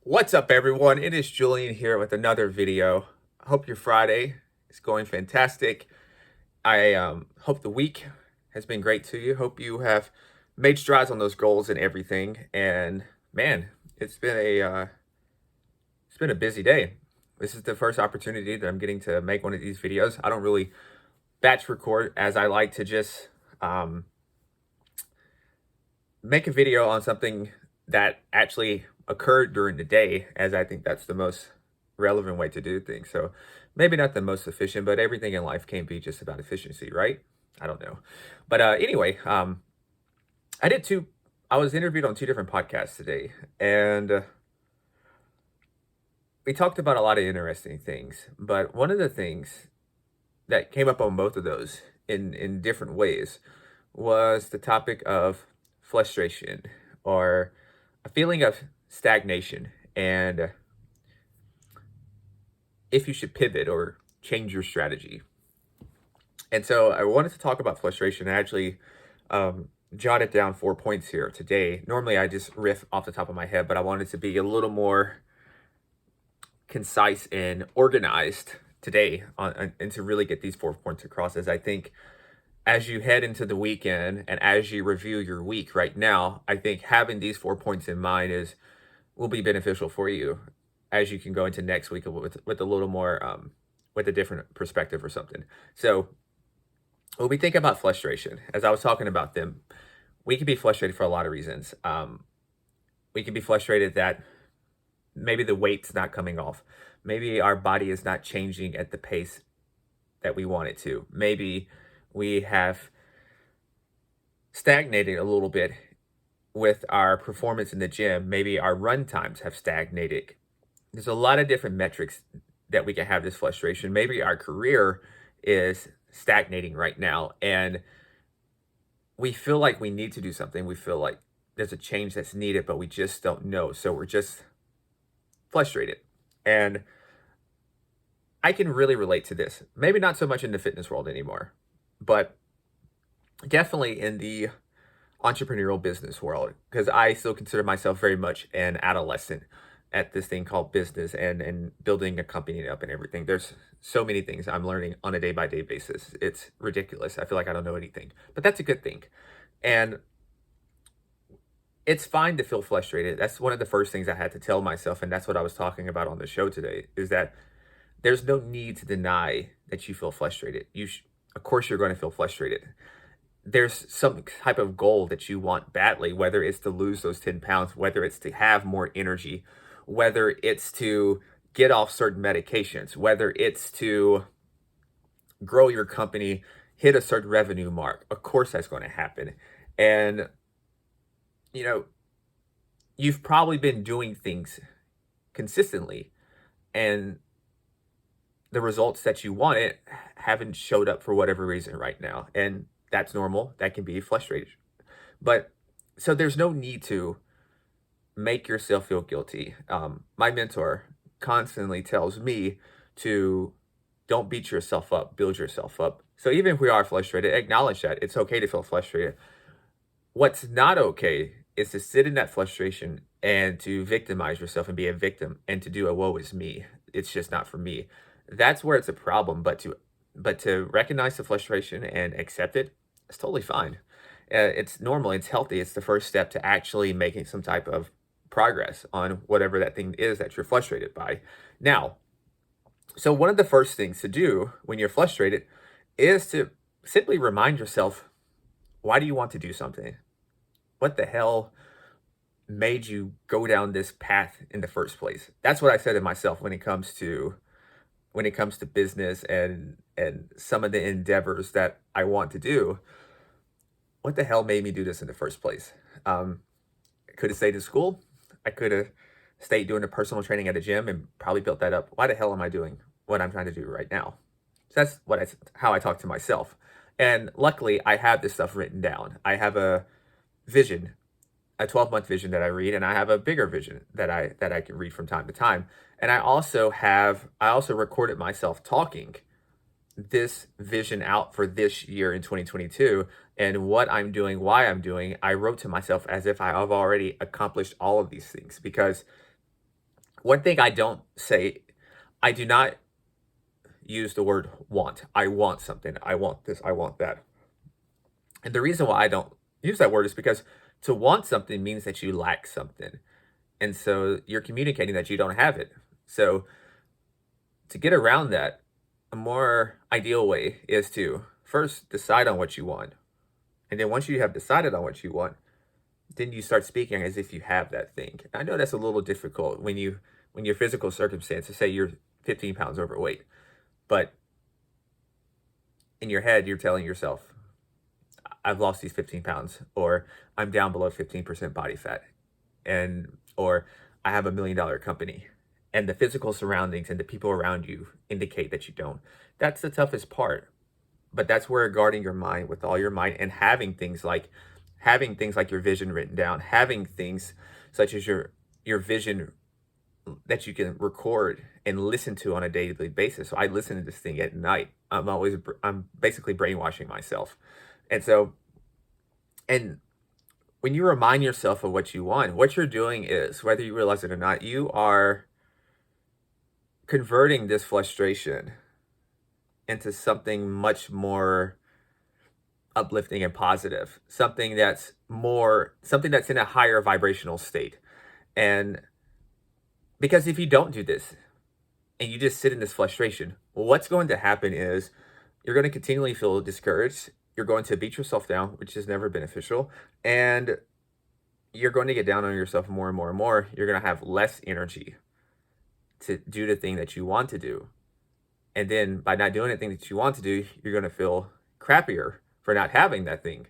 What's up, everyone? It is Julian here with another video. I hope your Friday is going fantastic. I hope the week has been great to you. Hope you have made strides on those goals and everything. And man, it's been a busy day. This is the first opportunity that I'm getting to make one of these videos. I don't really batch record, as I like to just um, make a video on something that actually occurred during the day, as I think that's the most relevant way to do things. So maybe not the most efficient, but everything in life can't be just about efficiency, right? I don't know. But anyway, I did two, I was interviewed on two different podcasts today, and we talked about a lot of interesting things. But one of the things that came up on both of those in different ways was the topic of frustration, or a feeling of stagnation, and if you should pivot or change your strategy. And so I wanted to talk about frustration. I actually jotted down 4 points here today. Normally I just riff off the top of my head, but I wanted to be a little more concise and organized today and to really get these 4 points across, as I think as you head into the weekend and as you review your week right now, I think having these 4 points in mind will be beneficial for you as you can go into next week with a little more with a different perspective or something. So when we think about frustration, as I was talking about them, we can be frustrated for a lot of reasons. We can be frustrated that maybe the weight's not coming off. Maybe our body is not changing at the pace that we want it to. Maybe we have stagnated a little bit with our performance in the gym. Maybe our run times have stagnated. There's a lot of different metrics that we can have this frustration. Maybe our career is stagnating right now, and we feel like we need to do something. We feel like there's a change that's needed, but we just don't know. So we're just frustrated. And I can really relate to this. Maybe not so much in the fitness world anymore, but definitely in the entrepreneurial business world, because I still consider myself very much an adolescent at this thing called business and building a company up and everything. There's so many things I'm learning on a day by day basis. It's ridiculous. I feel like I don't know anything, but that's a good thing. And it's fine to feel frustrated. That's one of the first things I had to tell myself. And that's what I was talking about on the show today, is that there's no need to deny that you feel frustrated. Of course, you're going to feel frustrated. There's some type of goal that you want badly, whether it's to lose those 10 pounds, whether it's to have more energy, whether it's to get off certain medications, whether it's to grow your company, hit a certain revenue mark. Of course, that's going to happen. And, you know, you've probably been doing things consistently, and the results that you wanted haven't showed up for whatever reason right now. And that's normal. That can be frustrating. But so there's no need to make yourself feel guilty. My mentor constantly tells me to don't beat yourself up, build yourself up. So even if we are frustrated, acknowledge that it's okay to feel frustrated. What's not okay is to sit in that frustration and to victimize yourself and be a victim and to do a woe is me. It's just not for me. That's where it's a problem. But to recognize the frustration and accept it, it's totally fine. It's normal. It's healthy. It's the first step to actually making some type of progress on whatever that thing is that you're frustrated by. Now, so one of the first things to do when you're frustrated is to simply remind yourself, why do you want to do something? What the hell made you go down this path in the first place? That's what I said to myself when it comes to business and some of the endeavors that I want to do. What the hell made me do this in the first place? I could have stayed in school. I could have stayed doing the personal training at a gym and probably built that up. Why the hell am I doing what I'm trying to do right now? So that's how I talk to myself. And luckily, I have this stuff written down. I have a vision, a 12-month vision that I read, and I have a bigger vision that I can read from time to time. And I also recorded myself talking this vision out for this year in 2022, and what I'm doing, why I'm doing. I wrote to myself as if I have already accomplished all of these things, because One thing I don't say, I do not use the word want. I want something. I want this. I want that. And the reason why I don't use that word is because to want something means that you lack something. And so you're communicating that you don't have it. So to get around that, a more ideal way is to first decide on what you want. And then once you have decided on what you want, then you start speaking as if you have that thing. I know that's a little difficult when your physical circumstances say you're 15 pounds overweight, but in your head you're telling yourself, I've lost these 15 pounds, or I'm down below 15% body fat, and or I have $1 million company. And the physical surroundings and the people around you indicate that you don't. That's the toughest part. But that's where guarding your mind with all your mind and having things like your vision written down, having things such as your vision that you can record and listen to on a daily basis. So I listen to this thing at night. I'm basically brainwashing myself. And so, and when you remind yourself of what you want, what you're doing is, whether you realize it or not, you are converting this frustration into something much more uplifting and positive, something that's in a higher vibrational state. And because if you don't do this and you just sit in this frustration, what's going to happen is you're going to continually feel discouraged. You're going to beat yourself down, which is never beneficial. And you're going to get down on yourself more and more and more. You're going to have less energy to do the thing that you want to do. And then by not doing the thing that you want to do, you're going to feel crappier for not having that thing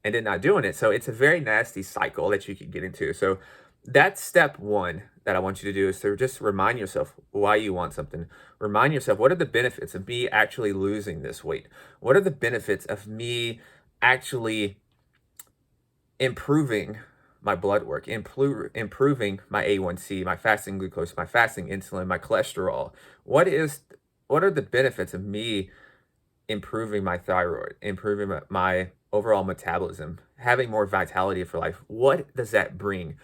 and then not doing it. So it's a very nasty cycle that you can get into. So that's step one that I want you to do, is to just remind yourself why you want something. Remind yourself, what are the benefits of me actually losing this weight? What are the benefits of me actually improving my blood work, improving my A1C, my fasting glucose, my fasting insulin, my cholesterol? What are the benefits of me improving my thyroid, improving my overall metabolism, having more vitality for life? What does that bring?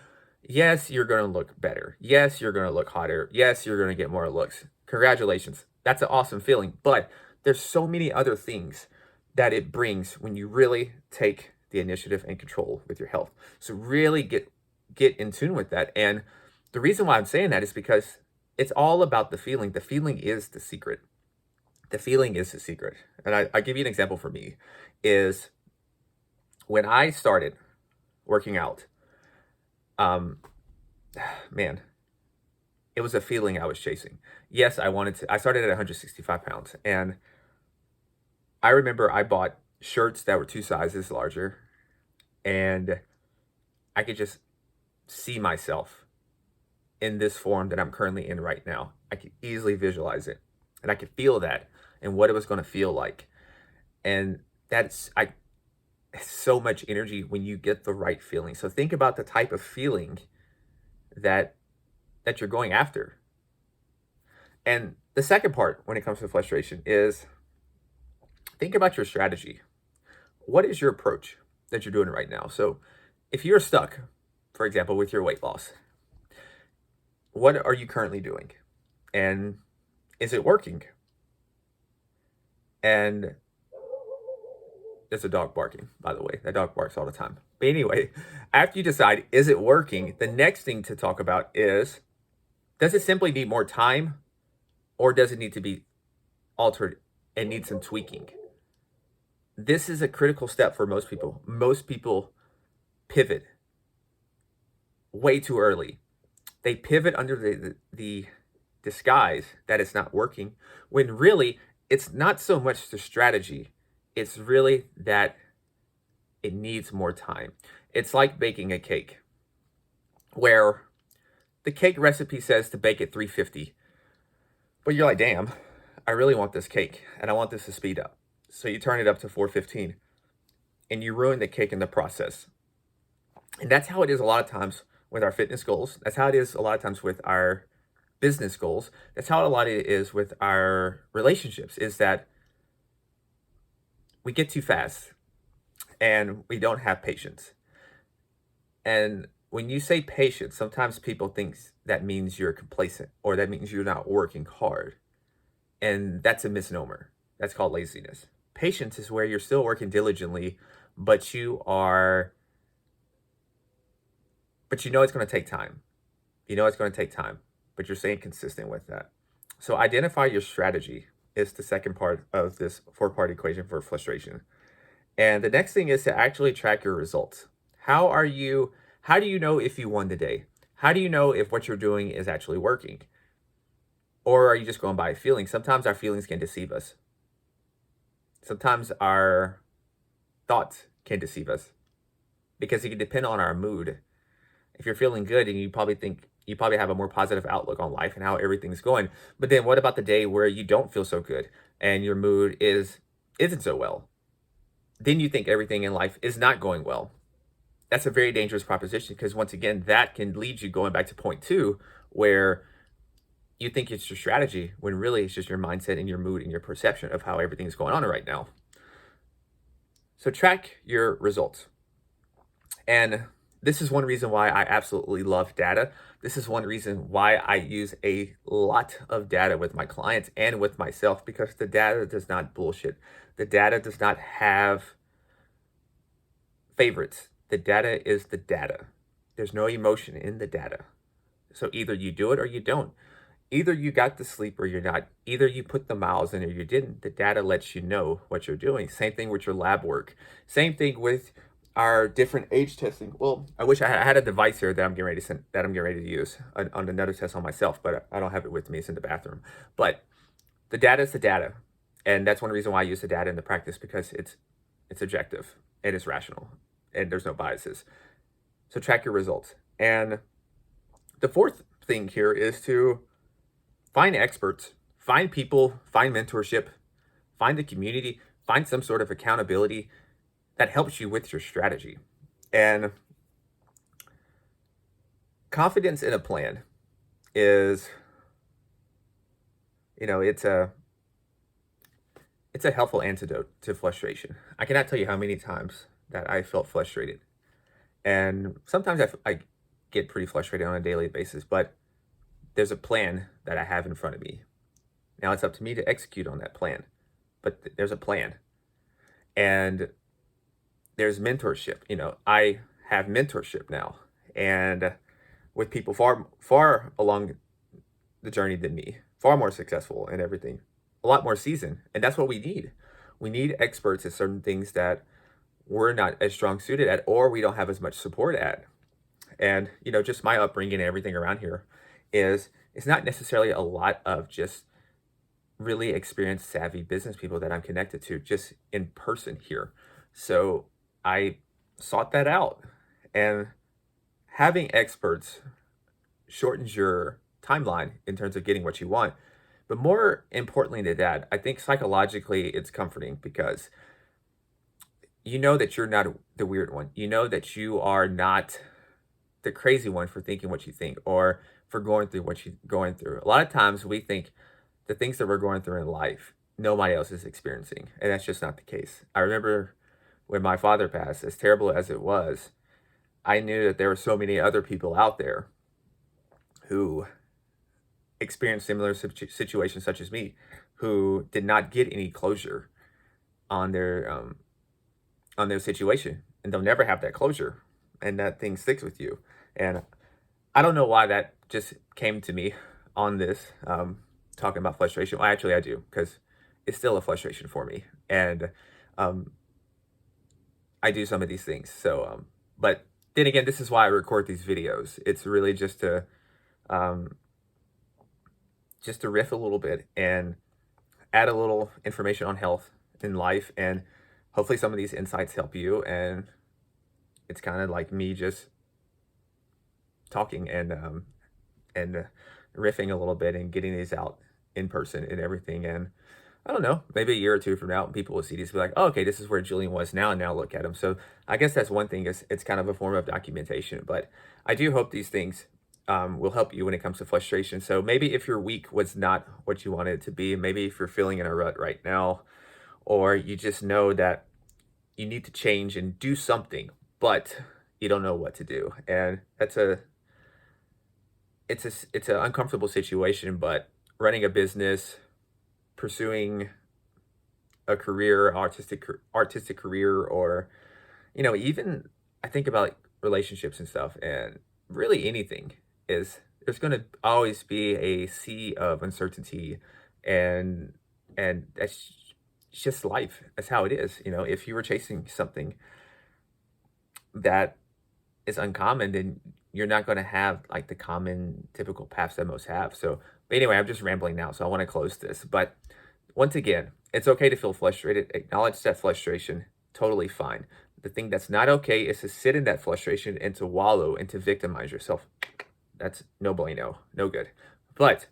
Yes, you're going to look better. Yes, you're going to look hotter. Yes, you're going to get more looks. Congratulations. That's an awesome feeling. But there's so many other things that it brings when you really take the initiative and control with your health. So really get in tune with that. And the reason why I'm saying that is because it's all about the feeling. The feeling is the secret. The feeling is the secret. And I give you an example for me is when I started working out, man, it was a feeling I was chasing. Yes, I started at 165 pounds, and I remember I bought shirts that were 2 sizes larger, and I could just see myself in this form that I'm currently in right now. I could easily visualize it, and I could feel that and what it was going to feel like. And it's so much energy when you get the right feeling. So think about the type of feeling that you're going after. And the second part when it comes to frustration is think about your strategy. What is your approach that you're doing right now? So if you're stuck, for example, with your weight loss, what are you currently doing? And is it working? And there's a dog barking, by the way. That dog barks all the time. But anyway, after you decide, is it working? The next thing to talk about is, does it simply need more time, or does it need to be altered and need some tweaking? This is a critical step for most people. Most people pivot way too early. They pivot under the disguise that it's not working, when really it's not so much the strategy. It's really that it needs more time. It's like baking a cake, where the cake recipe says to bake at 350. But you're like, damn, I really want this cake and I want this to speed up. So you turn it up to 415 and you ruin the cake in the process. And that's how it is a lot of times with our fitness goals. That's how it is a lot of times with our business goals. That's how a lot of it is with our relationships, is that we get too fast and we don't have patience. And when you say patient, sometimes people think that means you're complacent or that means you're not working hard. And that's a misnomer. That's called laziness. Patience is where you're still working diligently, but but you know it's going to take time. You know it's going to take time, but you're staying consistent with that. So identify your strategy is the second part of this four-part equation for frustration. And the next thing is to actually track your results. How do you know if you won the day? How do you know if what you're doing is actually working? Or are you just going by a feeling? Sometimes our feelings can deceive us. Sometimes our thoughts can deceive us because it can depend on our mood. If you're feeling good and you probably have a more positive outlook on life and how everything's going. But then what about the day where you don't feel so good and your mood isn't so well? Then you think everything in life is not going well. That's a very dangerous proposition because once again, that can lead you going back to point two, where you think it's your strategy when really it's just your mindset and your mood and your perception of how everything's going on right now. So track your results. And this is one reason why I absolutely love data. This is one reason why I use a lot of data with my clients and with myself, because the data does not bullshit. The data does not have favorites. The data is the data. There's no emotion in the data. So either you do it or you don't. Either you got the sleep or you're not. Either you put the miles in or you didn't. The data lets you know what you're doing. Same thing with your lab work. Same thing with our different age testing. Well, I wish I had a device here that I'm getting ready to use on another test on myself, but I don't have it with me. It's in the bathroom. But the data is the data, and that's one reason why I use the data in the practice, because it's objective and it's rational and there's no biases. So track your results. And the fourth thing here is to find experts, find people, find mentorship, find the community, find some sort of accountability that helps you with your strategy. And confidence in a plan is, it's a helpful antidote to frustration. I cannot tell you how many times that I felt frustrated. And sometimes I get pretty frustrated on a daily basis, but there's a plan that I have in front of me. Now it's up to me to execute on that plan, but there's a plan. And there's mentorship. I have mentorship now, and with people far along the journey than me, far more successful and everything, a lot more seasoned. And that's what we need. We need experts at certain things that we're not as strong suited at, or we don't have as much support at. And, just my upbringing and everything around here is, it's not necessarily a lot of just really experienced, savvy business people that I'm connected to just in person here. So I sought that out, and having experts shortens your timeline in terms of getting what you want. But more importantly than that, I think psychologically it's comforting, because you know that you're not the weird one. You know that you are not the crazy one for thinking what you think or for going through what you're going through. A lot of times we think the things that we're going through in life, nobody else is experiencing. And that's just not the case. I remember when my father passed, as terrible as it was, I knew that there were so many other people out there who experienced similar situations such as me, who did not get any closure on their situation, and they'll never have that closure, and that thing sticks with you. And I don't know why that just came to me on this, talking about frustration. Well, actually I do, because it's still a frustration for me. And I do some of these things. So, but then again, this is why I record these videos. It's really just to riff a little bit and add a little information on health in life, and hopefully some of these insights help you. And it's kind of like me just talking and riffing a little bit and getting these out in person and everything. And I don't know, maybe a year or two from now, people will see these and be like, oh, okay, this is where Julian was now, and now look at him. So I guess that's one thing, is it's kind of a form of documentation. But I do hope these things will help you when it comes to frustration. So maybe if your week was not what you wanted it to be, maybe if you're feeling in a rut right now, or you just know that you need to change and do something, but you don't know what to do. And it's an uncomfortable situation, but running a business, pursuing a career, artistic career, or even I think about like, relationships and stuff, and really anything is there's going to always be a sea of uncertainty, and that's just life. That's how it is. If you were chasing something that is uncommon, then you're not going to have like the common typical paths that most have. So, but anyway, I'm just rambling now, so I want to close this. But once again, it's okay to feel frustrated. Acknowledge that frustration. Totally fine. The thing that's not okay is to sit in that frustration and to wallow and to victimize yourself. That's no bueno, no good. But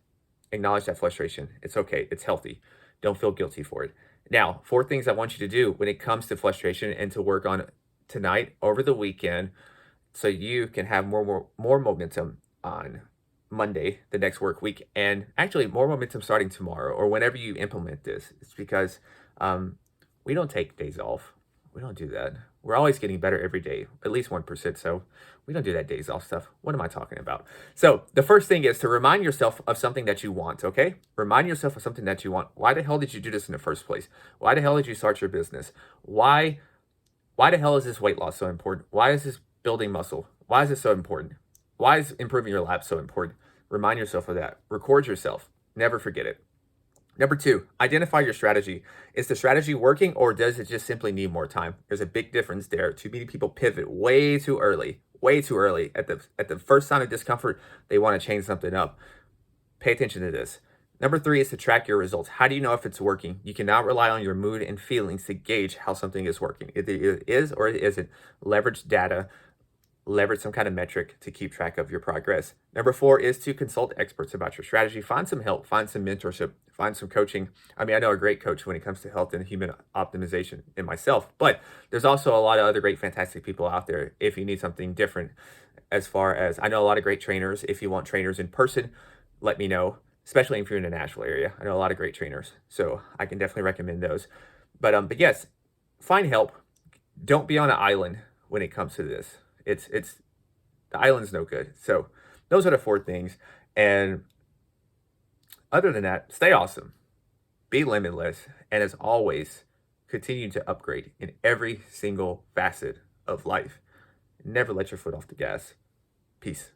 acknowledge that frustration. It's okay. It's healthy. Don't feel guilty for it. Now, 4 things I want you to do when it comes to frustration and to work on tonight over the weekend so you can have more momentum on Monday, the next work week, and actually more momentum starting tomorrow or whenever you implement this. It's because we don't take days off. We don't do that. We're always getting better every day, at least 1%. So we don't do that days off stuff. What am I talking about? So the first thing is to remind yourself of something that you want, okay? Remind yourself of something that you want. Why the hell did you do this in the first place? Why the hell did you start your business? Why the hell is this weight loss so important? Why is this building muscle? Why is this so important? Why is improving your lab so important? Remind yourself of that. Record yourself. Never forget it. Number 2, identify your strategy. Is the strategy working or does it just simply need more time? There's a big difference there. Too many people pivot way too early. Way too early. At the first sign of discomfort, they want to change something up. Pay attention to this. Number 3 is to track your results. How do you know if it's working? You cannot rely on your mood and feelings to gauge how something is working. Either it is or it isn't. Leverage data. Leverage some kind of metric to keep track of your progress. Number 4 is to consult experts about your strategy. Find some help, find some mentorship, find some coaching. I mean, I know a great coach when it comes to health and human optimization in myself, but there's also a lot of other great, fantastic people out there if you need something different. As far as I know, a lot of great trainers. If you want trainers in person, let me know, especially if you're in the Nashville area. I know a lot of great trainers, so I can definitely recommend those. But yes, find help. Don't be on an island when it comes to this. It's the island's no good. So those are the 4 things. And other than that, stay awesome, be limitless, and as always, continue to upgrade in every single facet of life. Never let your foot off the gas. Peace.